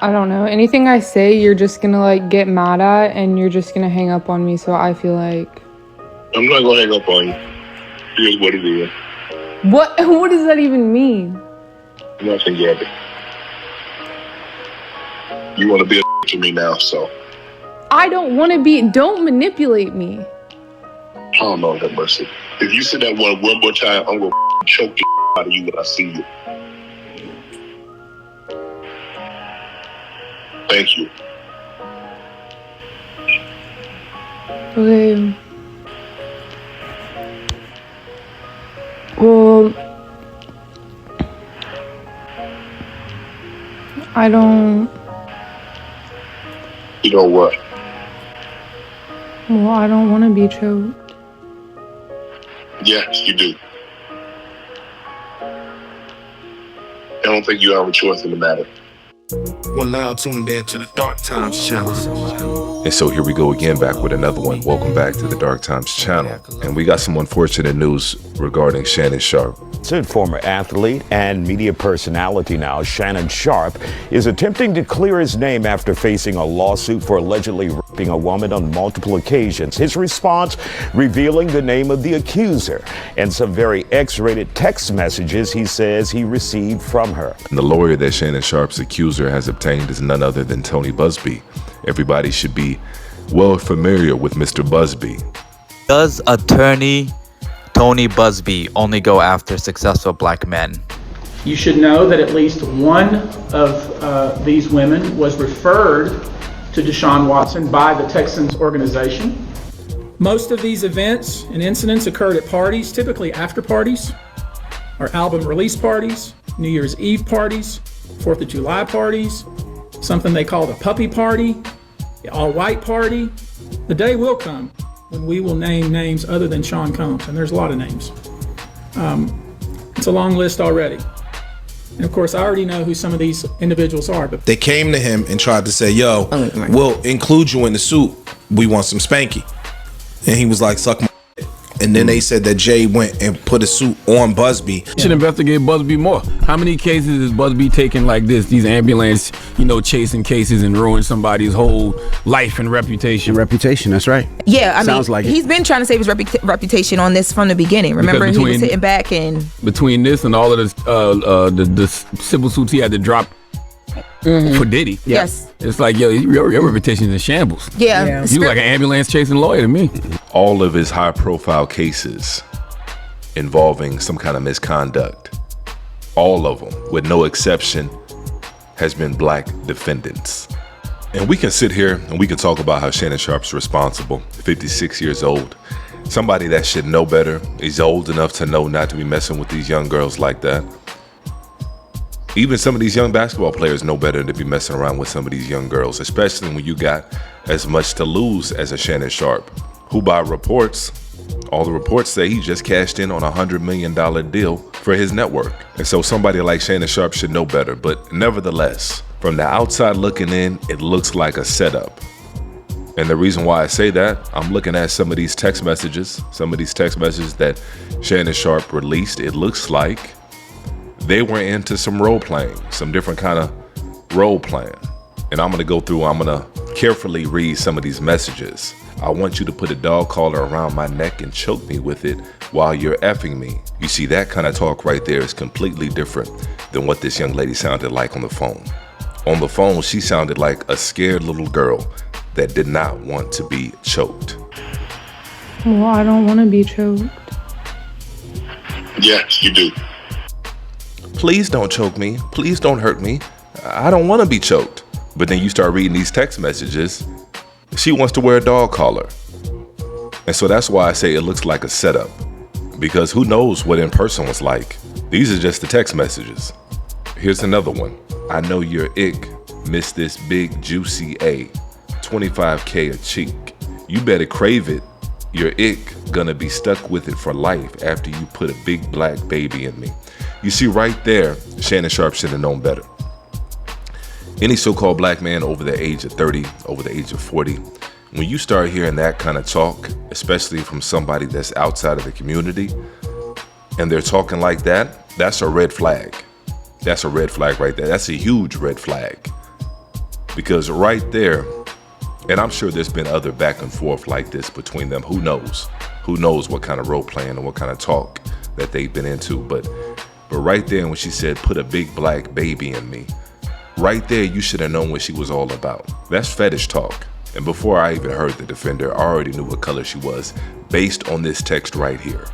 I don't know. Anything I say, you're just gonna like get mad at and you're just gonna hang up on me. So I feel like I'm not gonna hang up on you. Here's what it is. What does that even mean? Nothing, Gabby. You want to be a to me now, so. I don't want to be. Don't manipulate me. Oh, Lord have mercy. If you say that one more time, I'm gonna choke the out of you when I see you. Thank you. Okay. Well, I don't. You know what? Well, I don't want to be choked. Yes, you do. I don't think you have a choice in the matter. Well, now tuned in to the Dark Times channel. And so here we go again, back with another one. Welcome back to the Dark Times channel. And we got some unfortunate news regarding Shannon Sharpe. Former athlete and media personality now, Shannon Sharpe, is attempting to clear his name after facing a lawsuit for allegedly raping a woman on multiple occasions. His response revealing the name of the accuser and some very X-rated text messages he says he received from her. And the lawyer that Shannon Sharpe's accuser has obtained is none other than Tony Buzbee. Everybody should be well familiar with Mr. Buzbee. Does attorney Tony Buzbee only go after successful black men? You should know that at least one of these women was referred to Deshaun Watson by the Texans organization. Most of these events and incidents occurred at parties, typically after parties, or album release parties, New Year's Eve parties, 4th of July parties, something they call the puppy party, the all-white party. The day will come when we will name names other than Sean Combs, and there's a lot of names. It's a long list already. And of course, I already know who some of these individuals are. But They came to him and tried to say, yo, we'll include you in the suit. We want some spanky. And he was like, suck my dick. And then they said that Jay went and put a suit on Buzbee. You should investigate Buzbee more. How many cases is Buzbee taking like this? These ambulance, chasing cases and ruin somebody's whole life and reputation. Reputation, that's right. Yeah, I Sounds mean, like he's been trying to save his reputation on this from the beginning. Remember, he was sitting back and between this and all of this, the civil suits he had to drop for Diddy. Yes, it's like your reputation is in shambles. Yeah. You like an ambulance chasing lawyer to me. All of his high-profile cases involving some kind of misconduct, all of them, with no exception, has been black defendants. And we can sit here and we can talk about how Shannon Sharpe's responsible, 56 years old. Somebody that should know better. He's old enough to know not to be messing with these young girls like that. Even some of these young basketball players know better than to be messing around with some of these young girls, especially when you got as much to lose as a Shannon Sharpe, who by reports, all the reports say he just cashed in on a $100 million deal for his network. And so somebody like Shannon Sharpe should know better. But nevertheless, from the outside looking in, it looks like a setup. And the reason why I say that, I'm looking at some of these text messages that Shannon Sharpe released. It looks like they were into some role playing, some different kind of role playing. And I'm gonna carefully read some of these messages. I want you to put a dog collar around my neck and choke me with it while you're effing me. You see, that kind of talk right there is completely different than what this young lady sounded like on the phone. On the phone, she sounded like a scared little girl that did not want to be choked. Well, I don't want to be choked. Yes, you do. Please don't choke me. Please don't hurt me. I don't want to be choked. But then you start reading these text messages. She wants to wear a dog collar. And so that's why I say it looks like a setup. Because who knows what in person was like. These are just the text messages. Here's another one. I know your ick. Miss this big juicy A. 25K a cheek. You better crave it. Your ick gonna be stuck with it for life after you put a big black baby in me. You see right there, Shannon Sharpe should have known better. Any so-called black man over the age of 30, over the age of 40, when you start hearing that kind of talk, especially from somebody that's outside of the community, and they're talking like that, that's a red flag. That's a red flag right there. That's a huge red flag. Because right there, and I'm sure there's been other back and forth like this between them. Who knows? Who knows what kind of role playing and what kind of talk that they've been into. But right there when she said, put a big black baby in me, right there, you should have known what she was all about. That's fetish talk. And before I even heard the defender, I already knew what color she was based on this text right here.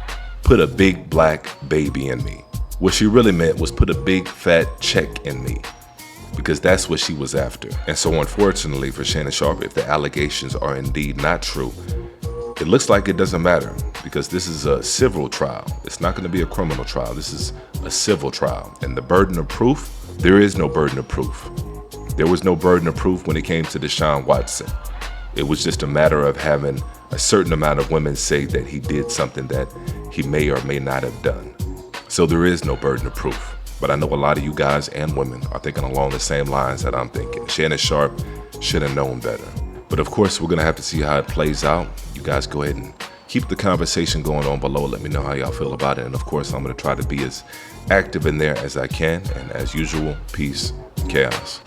Put a big black baby in me. What she really meant was put a big fat check in me, because that's what she was after. And so unfortunately for Shannon Sharpe, if the allegations are indeed not true, it looks like it doesn't matter, because this is a civil trial. It's not going to be a criminal trial. This is a civil trial. And the burden of proof, there is no burden of proof. There was no burden of proof when it came to Deshaun Watson. It was just a matter of having a certain amount of women say that he did something that he may or may not have done. So there is no burden of proof. But I know a lot of you guys and women are thinking along the same lines that I'm thinking. Shannon Sharpe should have known better. But of course, we're going to have to see how it plays out. You guys go ahead and keep the conversation going on below. Let me know how y'all feel about it. And of course, I'm going to try to be as active in there as I can. And as usual, peace, chaos.